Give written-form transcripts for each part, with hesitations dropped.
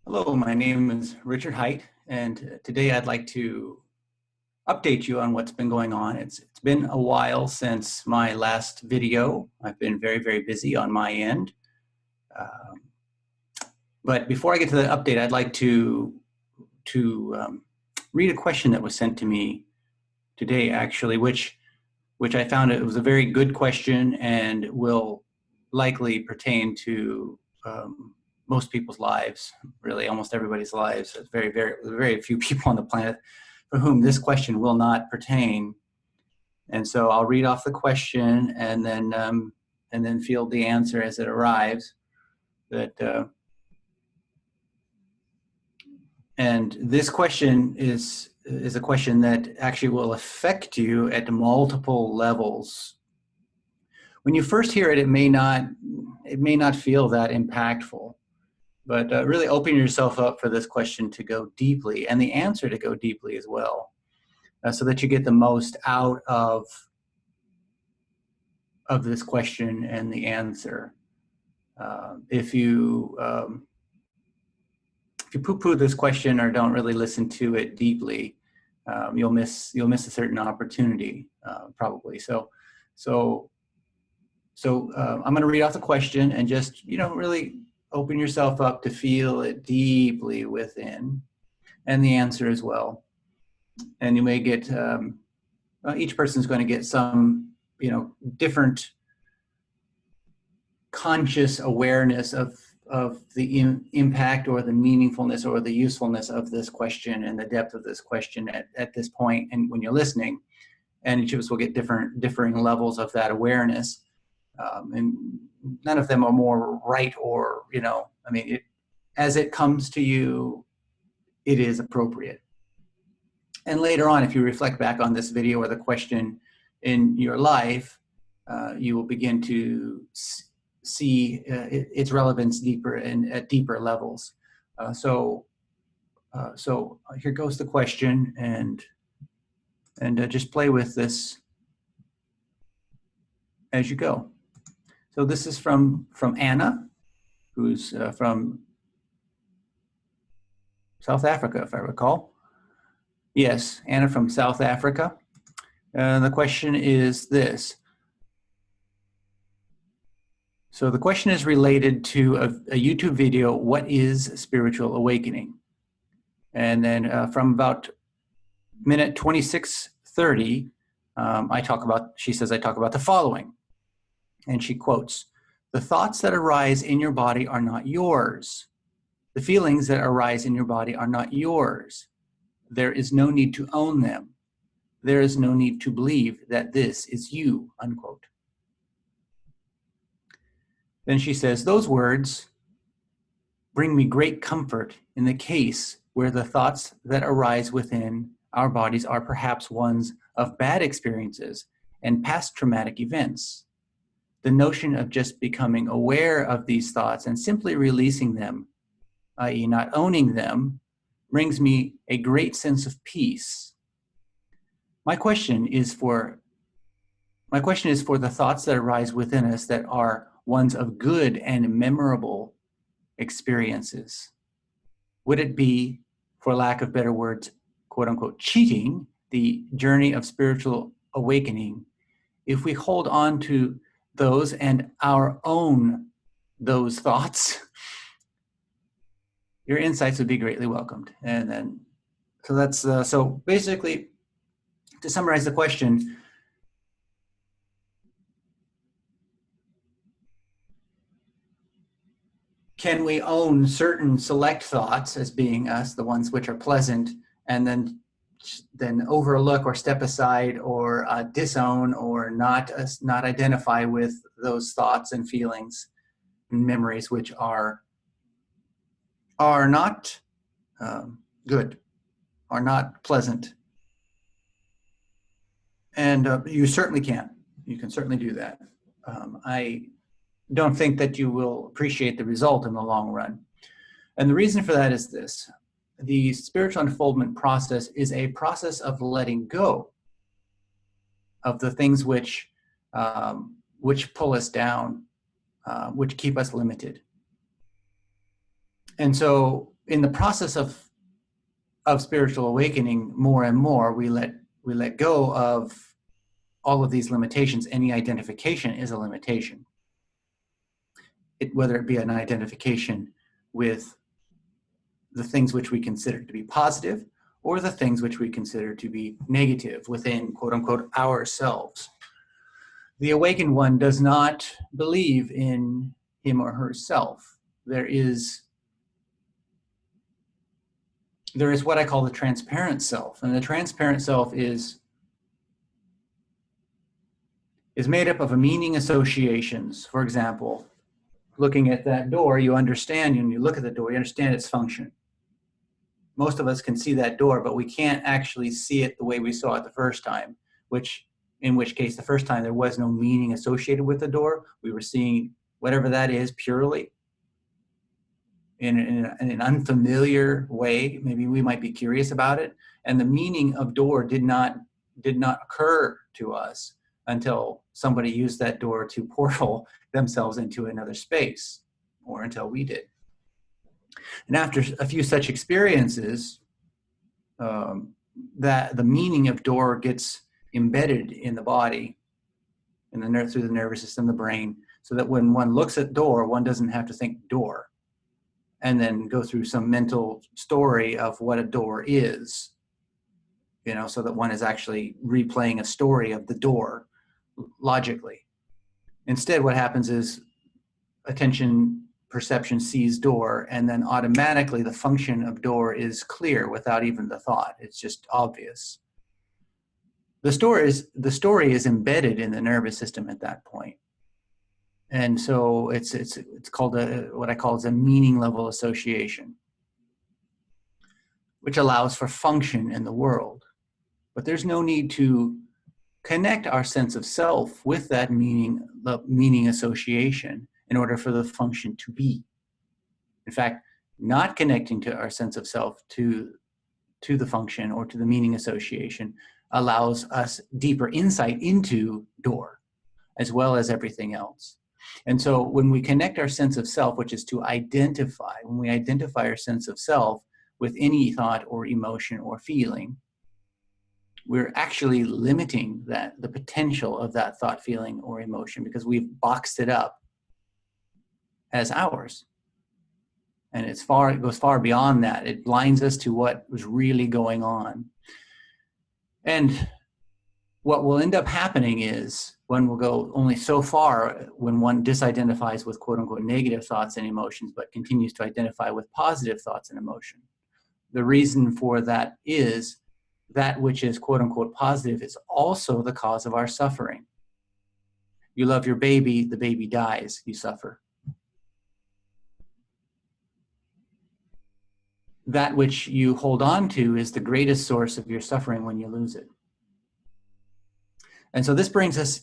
Hello, my name is Richard Height, and today I'd like to update you on what's been going on. It's been a while since my last video. I've been very, very busy on my end. Um, but before I get to the update, I'd like to read a question that was sent to me today, actually, which I found it was a very good question and will likely pertain to most people's lives, really almost everybody's lives. There's very few people on the planet for whom this question will not pertain. And so I'll read off the question and then field the answer as it arrives. And this question is a question that actually will affect you at multiple levels. When you first hear it, it may not feel that impactful, but really open yourself up for this question to go deeply and the answer to go deeply as well, so that you get the most out of this question and the answer. If you poo-poo this question or don't really listen to it deeply, you'll miss a certain opportunity, probably. So I'm going to read off the question and just really open yourself up to feel it deeply within, and the answer as well. And you may get each person's going to get some different conscious awareness of the impact or the meaningfulness or the usefulness of this question and the depth of this question at this point, and when you're listening. And each of us will get differing levels of that awareness. And none of them are more right or, as it comes to you, it is appropriate. And later on, if you reflect back on this video or the question in your life, you will begin to see its relevance deeper and at deeper levels. So here goes the question, and just play with this as you go. So this is from Anna, who's from South Africa, if I recall. Yes, Anna from South Africa. The question is this. So the question is related to a YouTube video, What is Spiritual Awakening? And then from about minute 26:30, she says I talk about the following. And she quotes, "The thoughts that arise in your body are not yours. The feelings that arise in your body are not yours. There is no need to own them. There is no need to believe that this is you," unquote. Then she says, "Those words bring me great comfort in the case where the thoughts that arise within our bodies are perhaps ones of bad experiences and past traumatic events. The notion of just becoming aware of these thoughts and simply releasing them, i.e. not owning them, brings me a great sense of peace. My question is for the thoughts that arise within us that are ones of good and memorable experiences. Would it be, for lack of better words, quote unquote, cheating the journey of spiritual awakening if we hold on to those and our own those thoughts? Your insights would be greatly welcomed." And then, so that's so basically, to summarize the question, can we own certain select thoughts as being us, the ones which are pleasant, and then overlook or step aside or disown or not identify with those thoughts and feelings and memories which are not good, are not pleasant? And you certainly can. You can certainly do that. I don't think that you will appreciate the result in the long run. And the reason for that is this. The spiritual unfoldment process is a process of letting go of the things which pull us down, which keep us limited. And so in the process of spiritual awakening, more and more, we let go of all of these limitations. Any identification is a limitation. Whether it be an identification with the things which we consider to be positive or the things which we consider to be negative within, quote unquote, ourselves. The awakened one does not believe in him or herself. There is what I call the transparent self. And the transparent self is made up of a meaning associations. For example, looking at that door, you understand, and you look at the door, you understand its function. Most of us can see that door, but we can't actually see it the way we saw it the first time, in which case the first time there was no meaning associated with the door. We were seeing whatever that is purely in an unfamiliar way. Maybe we might be curious about it. And the meaning of door did not occur to us until somebody used that door to portal themselves into another space, or until we did. And after a few such experiences, that the meaning of door gets embedded in the body, through the nervous system, the brain, so that when one looks at door, one doesn't have to think door and then go through some mental story of what a door is, so that one is actually replaying a story of the door logically. Instead, what happens is attention perception sees door, and then automatically the function of door is clear without even the thought. It's just obvious. The story is embedded in the nervous system at that point. And so it's called what I call a meaning level association, which allows for function in the world. But there's no need to connect our sense of self with that meaning association in order for the function to be. In fact, not connecting to our sense of self to the function or to the meaning association allows us deeper insight into door, as well as everything else. And so when we connect our sense of self, which is to identify, when we identify our sense of self with any thought or emotion or feeling, we're actually limiting the potential of that thought, feeling, or emotion, because we've boxed it up as ours. And it goes far beyond that. It blinds us to what was really going on. And what will end up happening is, one will go only so far when one disidentifies with quote unquote negative thoughts and emotions, but continues to identify with positive thoughts and emotion. The reason for that is that which is quote unquote positive is also the cause of our suffering. You love your baby, the baby dies, you suffer. That which you hold on to is the greatest source of your suffering when you lose it. And so this brings us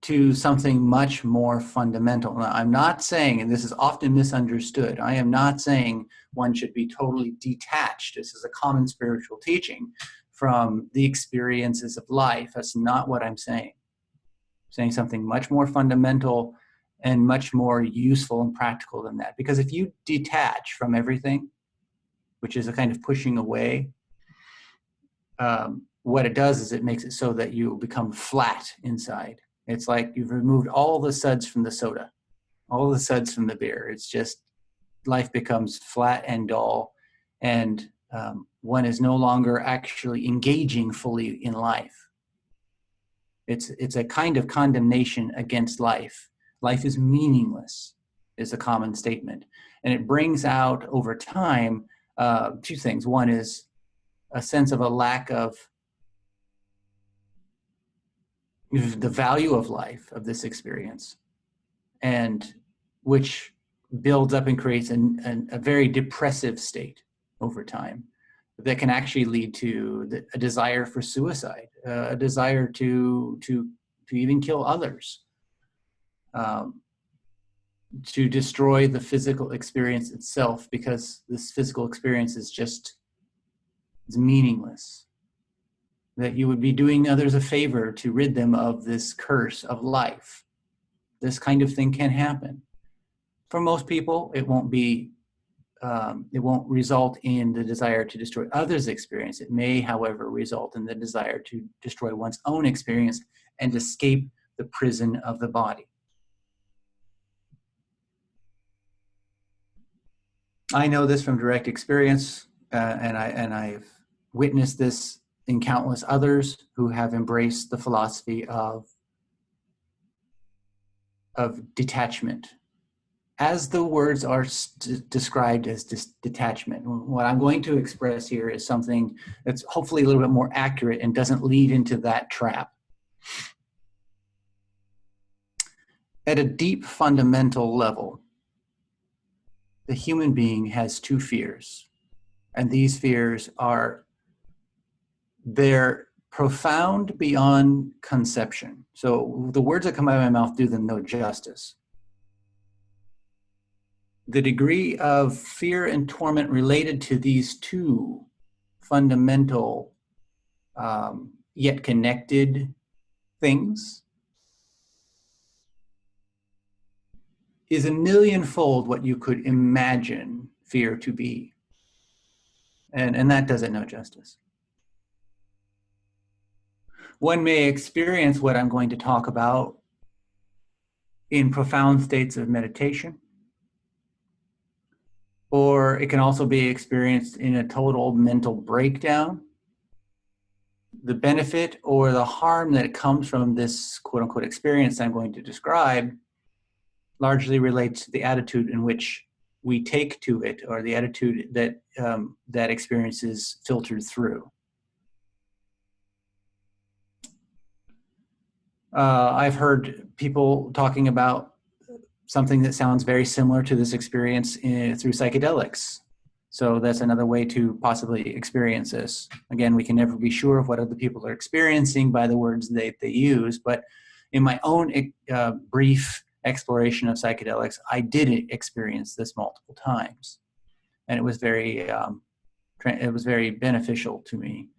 to something much more fundamental. Now, I'm not saying, and this is often misunderstood, I am not saying one should be totally detached. This is a common spiritual teaching from the experiences of life. That's not what I'm saying. I'm saying something much more fundamental and much more useful and practical than that. Because if you detach from everything, which is a kind of pushing away, what it does is it makes it so that you become flat inside. It's like you've removed all the suds from the soda, all the suds from the beer. It's just, life becomes flat and dull, and one is no longer actually engaging fully in life. It's a kind of condemnation against life. Life is meaningless, is a common statement. And it brings out over time two things. One is a sense of a lack of the value of life, of this experience, and which builds up and creates a very depressive state over time that can actually lead to a desire for suicide, a desire to even kill others, to destroy the physical experience itself, because this physical experience is meaningless. That you would be doing others a favor to rid them of this curse of life. This kind of thing can happen. For most people, it won't be it won't result in the desire to destroy others' experience. It may, however, result in the desire to destroy one's own experience and escape the prison of the body. I know this from direct experience, and I've witnessed this in countless others who have embraced the philosophy of detachment. As the words are described as detachment, what I'm going to express here is something that's hopefully a little bit more accurate and doesn't lead into that trap. At a deep fundamental level, the human being has two fears, and these fears they're profound beyond conception. So the words that come out of my mouth do them no justice. The degree of fear and torment related to these two fundamental yet connected things is a millionfold what you could imagine fear to be. And that does it no justice. One may experience what I'm going to talk about in profound states of meditation, or it can also be experienced in a total mental breakdown. The benefit or the harm that comes from this quote unquote experience I'm going to describe largely relates to the attitude in which we take to it, or the attitude that that experience is filtered through. I've heard people talking about something that sounds very similar to this experience through psychedelics. So that's another way to possibly experience this. Again, we can never be sure of what other people are experiencing by the words they use, but in my own brief exploration of psychedelics, I did experience this multiple times, and it was very beneficial to me.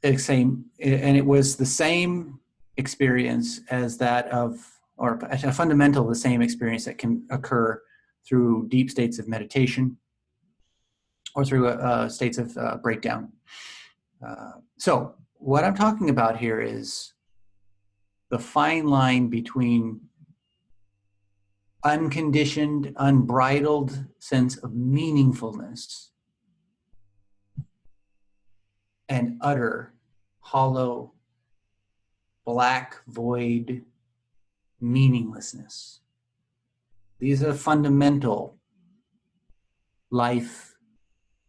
And it was the same experience as that of, or a fundamental, the same experience that can occur through deep states of meditation or through states of breakdown. So what I'm talking about here is the fine line between unconditioned, unbridled sense of meaningfulness and utter, hollow, black void meaninglessness. These are fundamental life,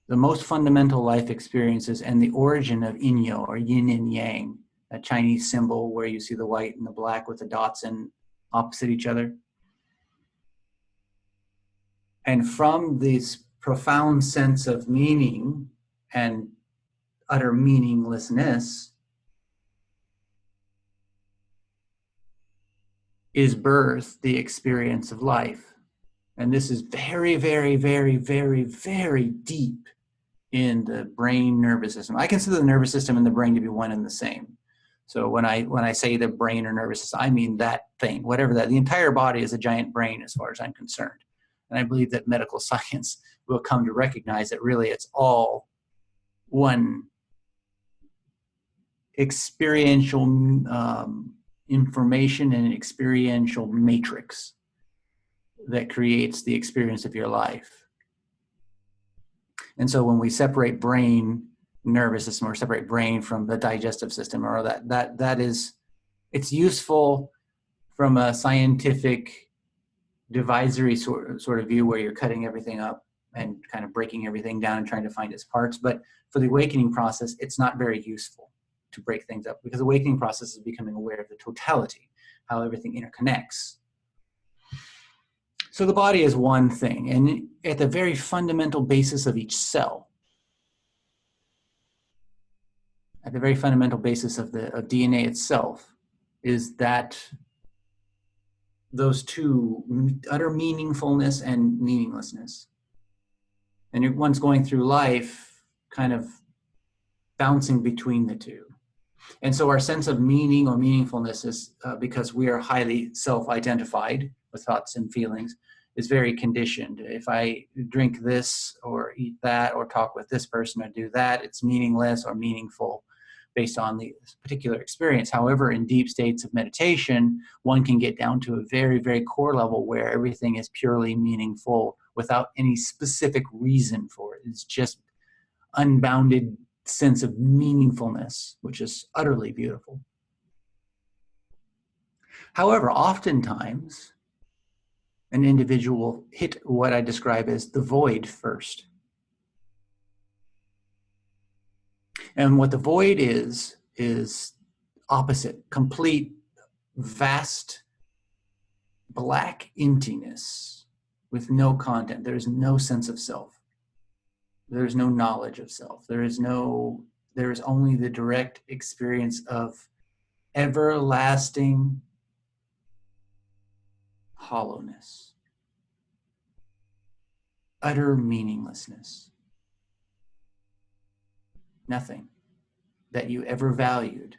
the most fundamental life experiences, and the origin of Inyo, or yin and yang, a Chinese symbol where you see the white and the black with the dots in opposite each other. And from this profound sense of meaning and utter meaninglessness is birthed the experience of life. And this is very, very, very, very, very deep in the brain nervous system. I consider the nervous system and the brain to be one and the same. So when I say the brain or nervous system, I mean that thing, whatever that, the entire body is a giant brain as far as I'm concerned. And I believe that medical science will come to recognize that really it's all one experiential information and experiential matrix that creates the experience of your life. And so when we separate brain, nervous system, or separate brain from the digestive system, or that is, it's useful from a scientific divisory sort of view where you're cutting everything up and kind of breaking everything down and trying to find its parts. But for the awakening process, it's not very useful to break things up, because the awakening process is becoming aware of the totality, how everything interconnects. So the body is one thing, and at the very fundamental basis of each cell, at the very fundamental basis of DNA itself, is that those two, utter meaningfulness and meaninglessness. And one's going through life kind of bouncing between the two. And so our sense of meaning or meaningfulness is, because we are highly self-identified with thoughts and feelings, is very conditioned. If I drink this or eat that or talk with this person or do that, it's meaningless or meaningful based on the particular experience. However, in deep states of meditation, one can get down to a very, very core level where everything is purely meaningful without any specific reason for it. It's just unbounded sense of meaningfulness, which is utterly beautiful. However, oftentimes, an individual will hit what I describe as the void first. And what the void is opposite, complete, vast, black emptiness with no content. There is no sense of self. There is no knowledge of self. There is only the direct experience of everlasting hollowness, utter meaninglessness. Nothing that you ever valued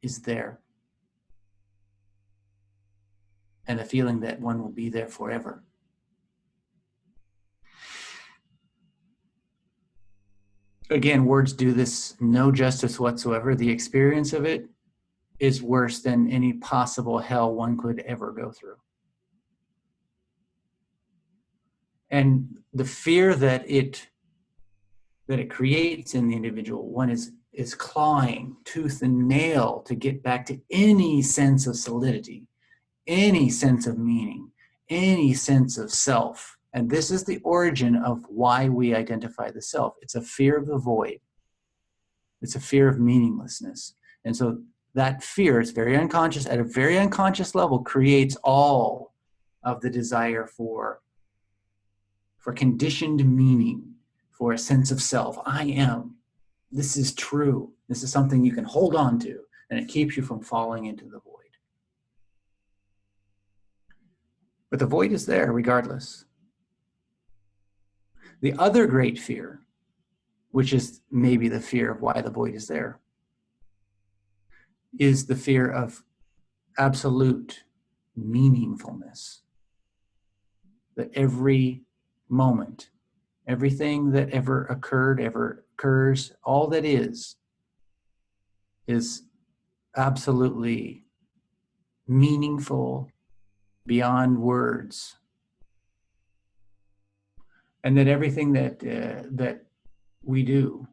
is there. And the feeling that one will be there forever. Again, words do this no justice whatsoever. The experience of it is worse than any possible hell one could ever go through. And the fear that it creates in the individual, one is clawing tooth and nail to get back to any sense of solidity, any sense of meaning, any sense of self. And this is the origin of why we identify the self. It's a fear of the void. It's a fear of meaninglessness. And so that fear, it's very unconscious, at a very unconscious level, creates all of the desire for conditioned meaning, for a sense of self. I am. This is true. This is something you can hold on to, and it keeps you from falling into the void. But the void is there regardless. The other great fear, which is maybe the fear of why the void is there, is the fear of absolute meaningfulness. That every moment, everything that ever occurred, ever occurs, all that is absolutely meaningful beyond words. And that everything that we do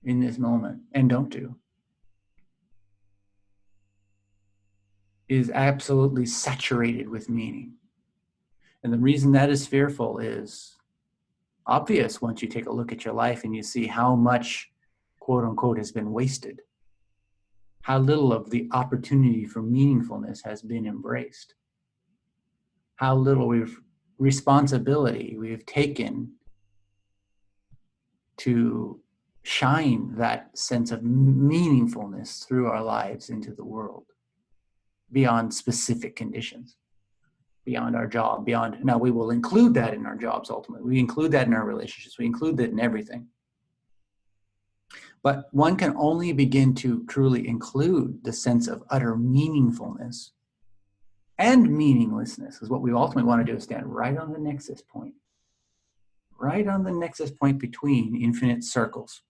in this moment and don't do is absolutely saturated with meaning. And the reason that is fearful is obvious once you take a look at your life and you see how much, quote unquote, has been wasted. How little of the opportunity for meaningfulness has been embraced. How little responsibility we've taken to shine that sense of meaningfulness through our lives into the world beyond specific conditions. Beyond our job, now we will include that in our jobs ultimately. We include that in our relationships. We include that in everything. But one can only begin to truly include the sense of utter meaningfulness and meaninglessness, because what we ultimately want to do is stand right on the nexus point. Right on the nexus point between infinite circles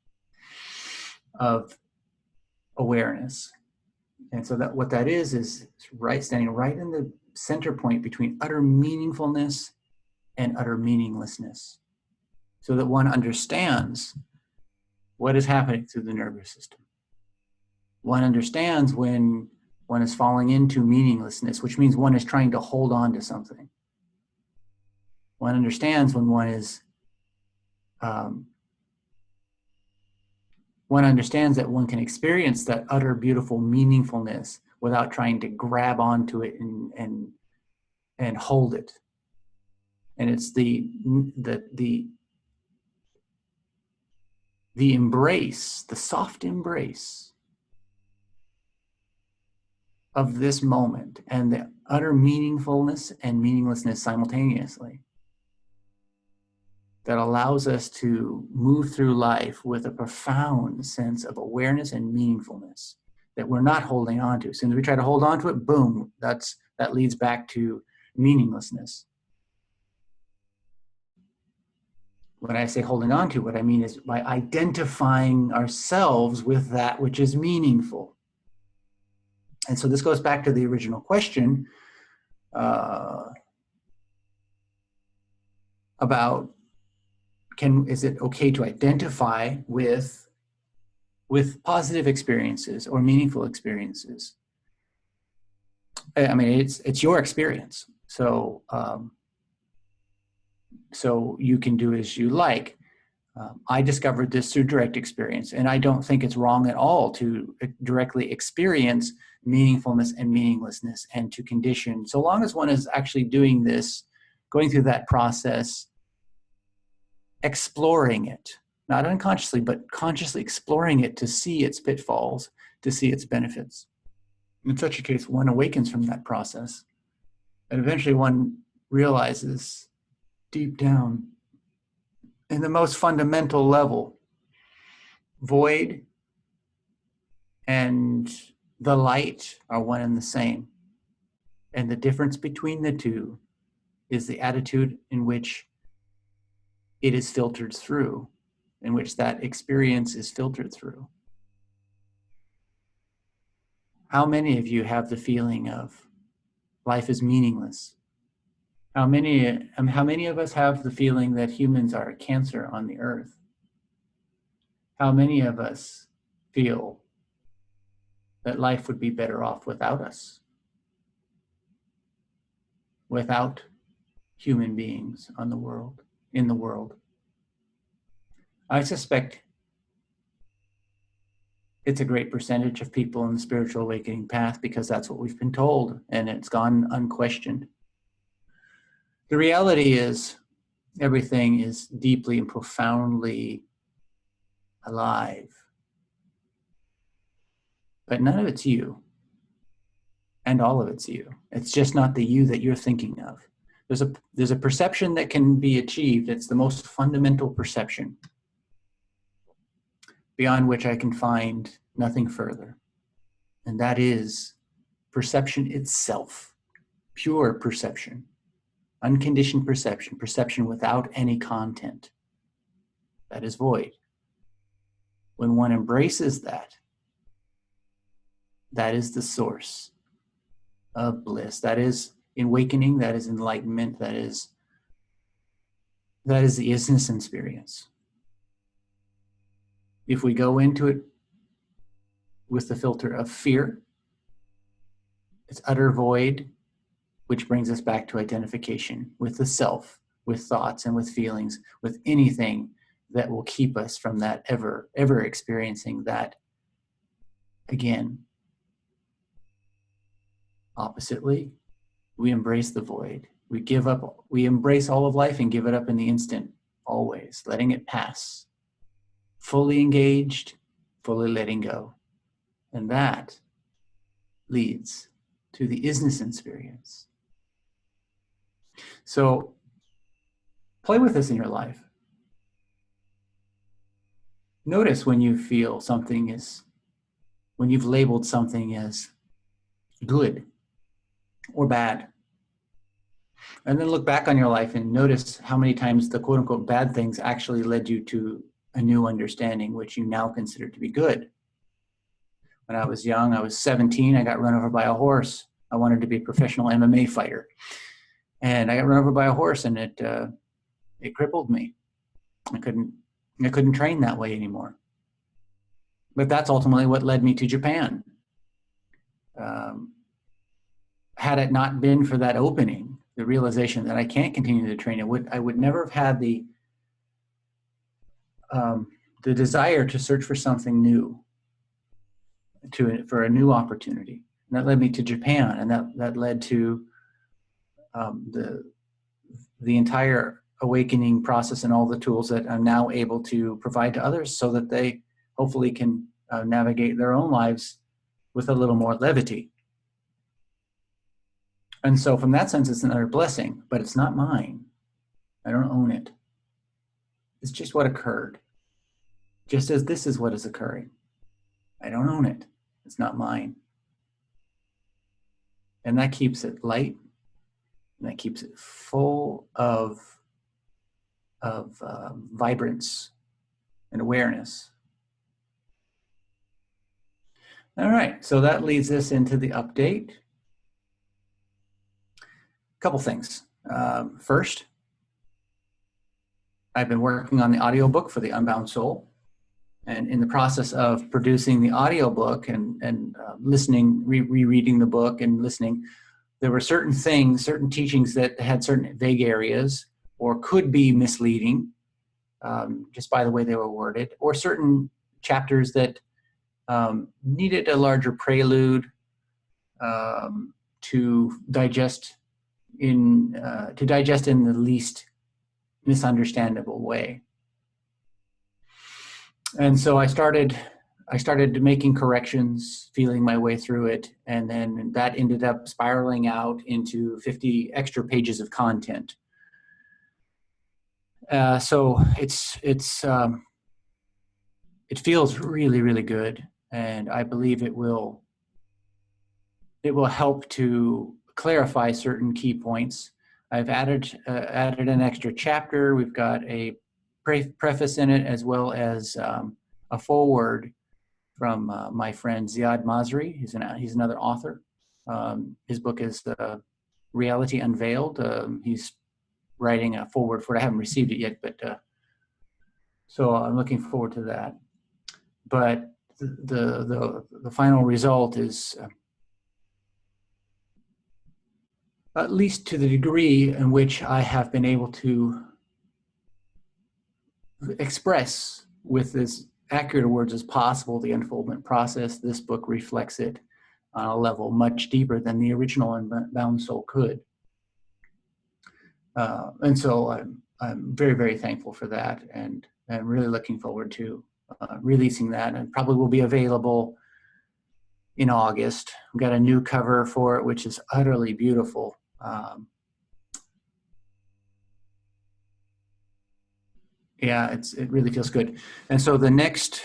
of awareness. And so that what that is standing right in the center point between utter meaningfulness and utter meaninglessness, so that one understands what is happening through the nervous system. One understands when one is falling into meaninglessness, which means one is trying to hold on to something. One understands when one is one understands that one can experience that utter beautiful meaningfulness without trying to grab onto it and hold it. And it's the embrace, the soft embrace of this moment and the utter meaningfulness and meaninglessness simultaneously that allows us to move through life with a profound sense of awareness and meaningfulness that we're not holding on to. As soon as we try to hold on to it, boom, that leads back to meaninglessness. when I say holding on to, what I mean is by identifying ourselves with that which is meaningful. And so this goes back to the original question about is it okay to identify with positive experiences or meaningful experiences? I mean, it's your experience. So so you can do as you like. I discovered this through direct experience, and I don't think it's wrong at all to directly experience meaningfulness and meaninglessness and to condition, so long as one is actually doing this, going through that process, exploring it, not unconsciously, but consciously exploring it to see its pitfalls, to see its benefits. In such a case, one awakens from that process, and eventually one realizes deep down, in the most fundamental level, void and the light are one and the same. And the difference between the two is the attitude in which it is filtered through, in which that experience is filtered through. How many of you have the feeling of life is meaningless? How many of us have the feeling that humans are a cancer on the earth? How many of us feel that life would be better off without us? Without human beings in the world. I suspect it's a great percentage of people in the spiritual awakening path because that's what we've been told, and it's gone unquestioned. The reality is everything is deeply and profoundly alive, but none of it's you, and all of it's you. It's just not the you that you're thinking of. There's a perception that can be achieved. It's the most fundamental perception, beyond which I can find nothing further. And that is perception itself, pure perception, unconditioned perception, perception without any content. That is void. When one embraces that, that is the source of bliss. That is awakening, that is enlightenment, that is the isness experience. If we go into it with the filter of fear, it's utter void, which brings us back to identification with the self, with thoughts and with feelings, with anything that will keep us from that ever experiencing that again. Oppositely, we embrace the void. We embrace all of life and give it up in the instant, always, letting it pass. Fully engaged, fully letting go. And that leads to the isness experience. So play with this in your life. Notice when you feel when you've labeled something as good or bad. And then look back on your life and notice how many times the quote unquote bad things actually led you to a new understanding, which you now consider to be good. When I was young, I was 17, I got run over by a horse. I wanted to be a professional MMA fighter. And I got run over by a horse, and it crippled me. I couldn't train that way anymore. But that's ultimately what led me to Japan. Had it not been for that opening, the realization that I can't continue to train, I would never have had the desire to search for something new, for a new opportunity. And that led me to Japan, and that led to the entire awakening process and all the tools that I'm now able to provide to others so that they hopefully can navigate their own lives with a little more levity. And so from that sense, it's another blessing, but it's not mine. I don't own it. It's just what occurred. Just as this is what is occurring. I don't own it. It's not mine. And that keeps it light, and that keeps it full of vibrance and awareness. All right, so that leads us into the update. A couple things. First, I've been working on the audiobook for The Unbound Soul. And in the process of producing the audiobook and listening, rereading the book and listening, there were certain things, certain teachings that had certain vague areas or could be misleading just by the way they were worded, or certain chapters that needed a larger prelude to digest in the least misunderstandable way. And so I started making corrections, feeling my way through it, and then that ended up spiraling out into 50 extra pages of content. So it feels really, really good, and I believe it will help to clarify certain key points. I've added an extra chapter. We've got a preface in it, as well as a foreword from my friend Ziad Masri. He's another author. His book is Reality Unveiled. He's writing a foreword for it. I haven't received it yet, but so I'm looking forward to that. But the final result is, at least to the degree in which I have been able to express with as accurate words as possible the unfoldment process, this book reflects it on a level much deeper than the original Unbound Soul could. And so I'm very, very thankful for that, and I'm really looking forward to releasing that, and probably will be available in August. We've got a new cover for it, which is utterly beautiful. Yeah, it really feels good. And so the next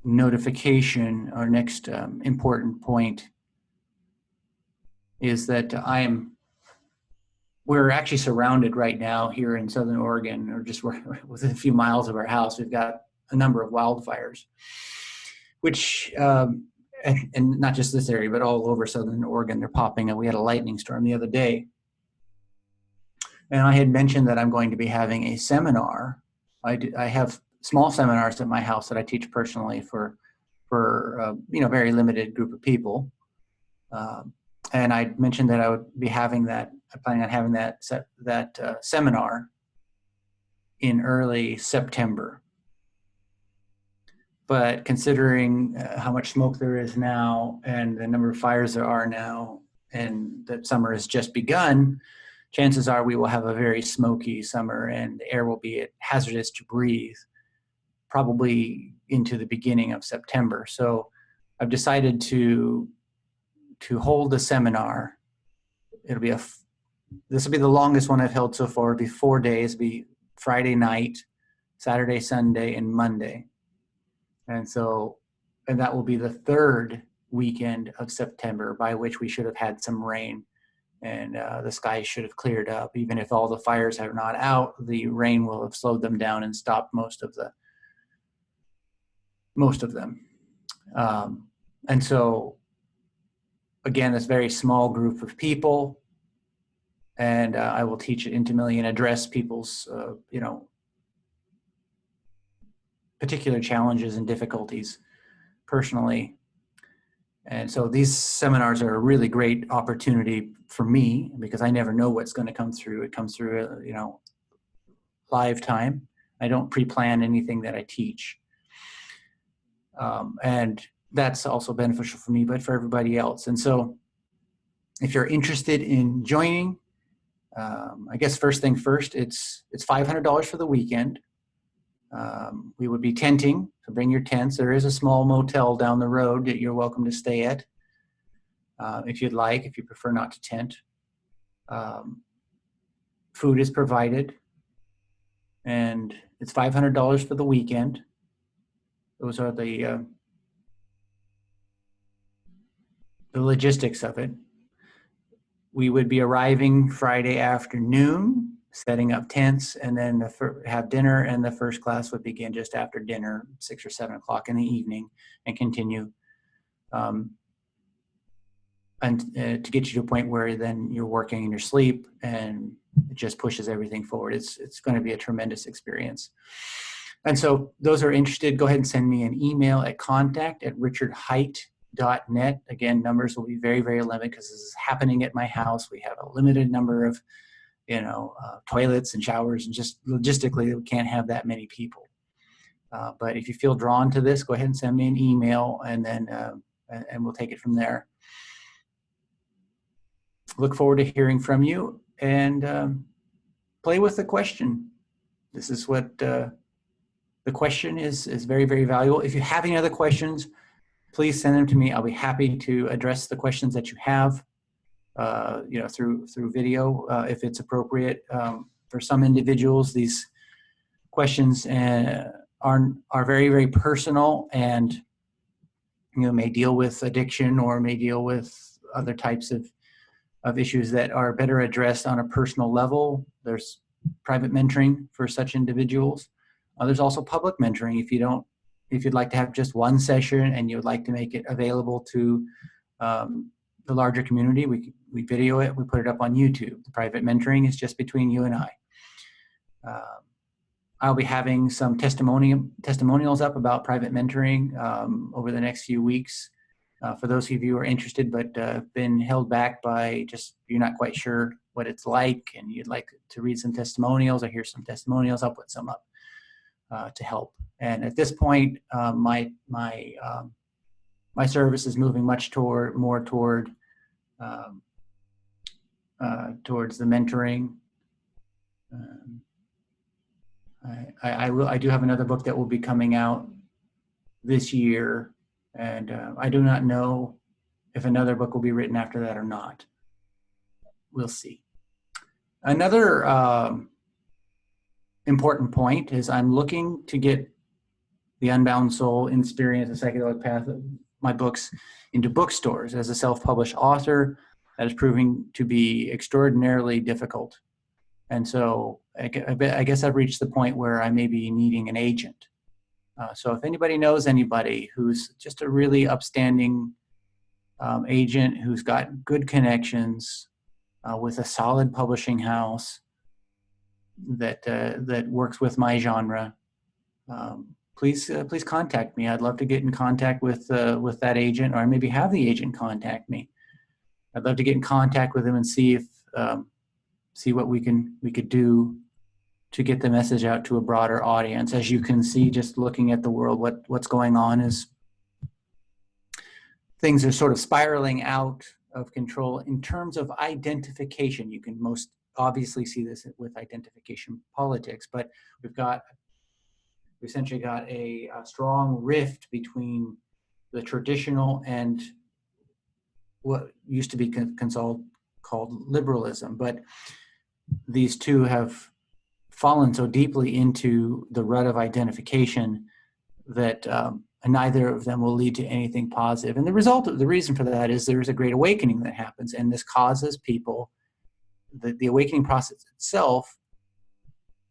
notification, or next important point, is that we're actually surrounded right now here in Southern Oregon, or just within a few miles of our house. We've got a number of wildfires, which, and not just this area, but all over Southern Oregon, they're popping up. We had a lightning storm the other day. And I had mentioned that I'm going to be having a seminar. I have small seminars at my house that I teach personally for very limited group of people. And I mentioned that I would be having that. I plan on having that seminar in early September. But considering how much smoke there is now, and the number of fires there are now, and that summer has just begun, chances are we will have a very smoky summer, and the air will be hazardous to breathe, probably into the beginning of September. So I've decided to hold the seminar. This will be the longest one I've held so far. It'll be 4 days. It'll be Friday night, Saturday, Sunday, and Monday. And that will be the third weekend of September, by which we should have had some rain, and the sky should have cleared up. Even if all the fires are not out, the rain will have slowed them down and stopped most of them. And so, again, this very small group of people, and I will teach it intimately and address people's, particular challenges and difficulties personally. And so these seminars are a really great opportunity for me, because I never know what's going to come through. It comes through, live time. I don't pre-plan anything that I teach. And that's also beneficial for me, but for everybody else. And so if you're interested in joining, I guess first thing first, it's $500 for the weekend. We would be tenting, so bring your tents. There is a small motel down the road that you're welcome to stay at, if you'd like, if you prefer not to tent. Food is provided, and it's $500 for the weekend. Those are the logistics of it. We would be arriving Friday afternoon, setting up tents, and then have dinner, and the first class would begin just after dinner, 6 or 7 o'clock in the evening, and continue and to get you to a point where then you're working in your sleep, and it just pushes everything forward. It's going to be a tremendous experience. And so those who are interested, go ahead and send me an email at contact@richardheight.net. Again, numbers will be very, very limited because this is happening at my house. We have a limited number of toilets and showers, and just logistically, we can't have that many people. But if you feel drawn to this, go ahead and send me an email, and then and we'll take it from there. Look forward to hearing from you, and play with the question. This is what the question is very, very valuable. If you have any other questions, please send them to me. I'll be happy to address the questions that you have. Through video, if it's appropriate. For some individuals, these questions are very, very personal, and may deal with addiction or may deal with other types of issues that are better addressed on a personal level. There's private mentoring for such individuals. There's also public mentoring if you'd like to have just one session and you would like to make it available to the larger community. We video it, we put it up on YouTube. The private mentoring is just between you and I. I'll be having some testimonials up about private mentoring over the next few weeks. For those of you who are interested but been held back by just you're not quite sure what it's like and you'd like to read some testimonials or hear some testimonials, I'll put some up to help. And at this point, my service is moving much more toward towards the mentoring. I do have another book that will be coming out this year, and I do not know if another book will be written after that or not. We'll see. Another important point is I'm looking to get The Unbound Soul, Experience, The Psychedelic Path, my books into bookstores. As a self-published author, that is proving to be extraordinarily difficult. And so I guess I've reached the point where I may be needing an agent. So if anybody knows anybody who's just a really upstanding agent who's got good connections with a solid publishing house that works with my genre, please contact me. I'd love to get in contact with that agent, or maybe have the agent contact me. I'd love to get in contact with them and see what we could do to get the message out to a broader audience. As you can see, just looking at the world, what's going on is things are sort of spiraling out of control in terms of identification. You can most obviously see this with identification politics, but we essentially got a strong rift between the traditional and what used to be called liberalism. But these two have fallen so deeply into the rut of identification that neither of them will lead to anything positive. And the reason for that is there's a great awakening that happens, and this causes people, the awakening process itself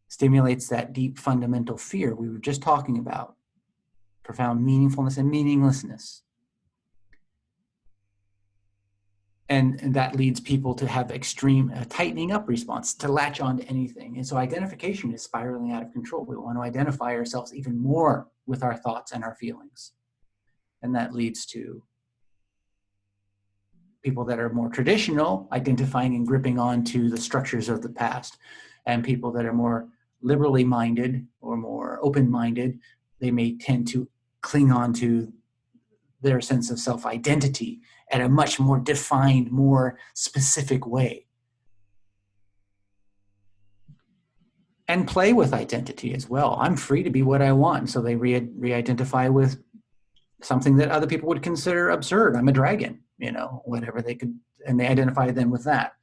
stimulates that deep fundamental fear we were just talking about, profound meaningfulness and meaninglessness. And that leads people to have extreme tightening up response, to latch on to anything. And so identification is spiraling out of control. We want to identify ourselves even more with our thoughts and our feelings. And that leads to people that are more traditional identifying and gripping onto the structures of the past. And people that are more liberally minded or more open-minded, they may tend to cling on to their sense of self-identity at a much more defined, more specific way. And play with identity as well. I'm free to be what I want. So they re-identify with something that other people would consider absurd. I'm a dragon, whatever they could, and they identify them with that.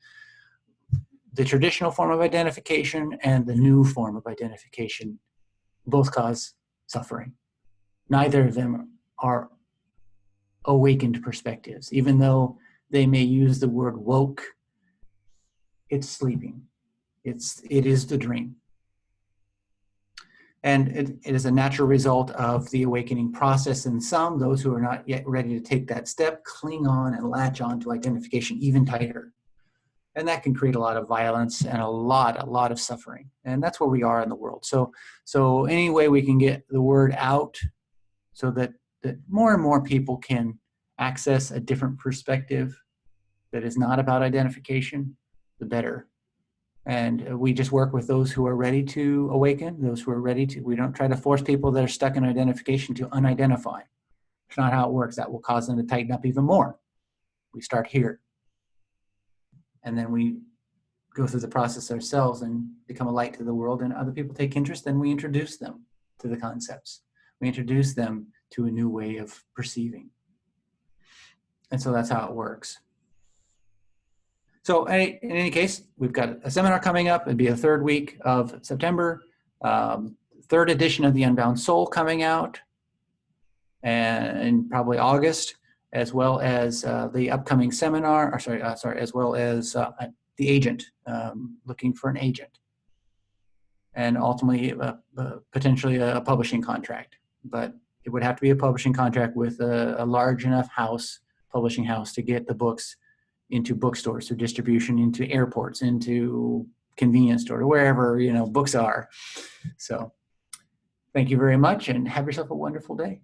The traditional form of identification and the new form of identification both cause suffering. Neither of them are awakened perspectives. Even though they may use the word woke, it's sleeping. It is the dream. And it is a natural result of the awakening process. And some, those who are not yet ready to take that step, cling on and latch on to identification even tighter. And that can create a lot of violence and a lot of suffering. And that's where we are in the world. So any way we can get the word out so that more and more people can access a different perspective that is not about identification, the better. And we just work with those who are ready to awaken, those who are ready to, we don't try to force people that are stuck in identification to unidentify. It's not how it works. That will cause them to tighten up even more. We start here. And then we go through the process ourselves and become a light to the world, and other people take interest, and we introduce them to the concepts. We introduce them to a new way of perceiving. And so that's how it works. So in any case, we've got a seminar coming up. It'd be the third week of September. Third edition of The Unbound Soul coming out, and probably August, as well as the upcoming seminar, as well as the agent, looking for an agent, and ultimately potentially a publishing contract. But it would have to be a publishing contract with a large enough publishing house to get the books into bookstores, through distribution, into airports, into convenience store, wherever books are. So thank you very much, and have yourself a wonderful day.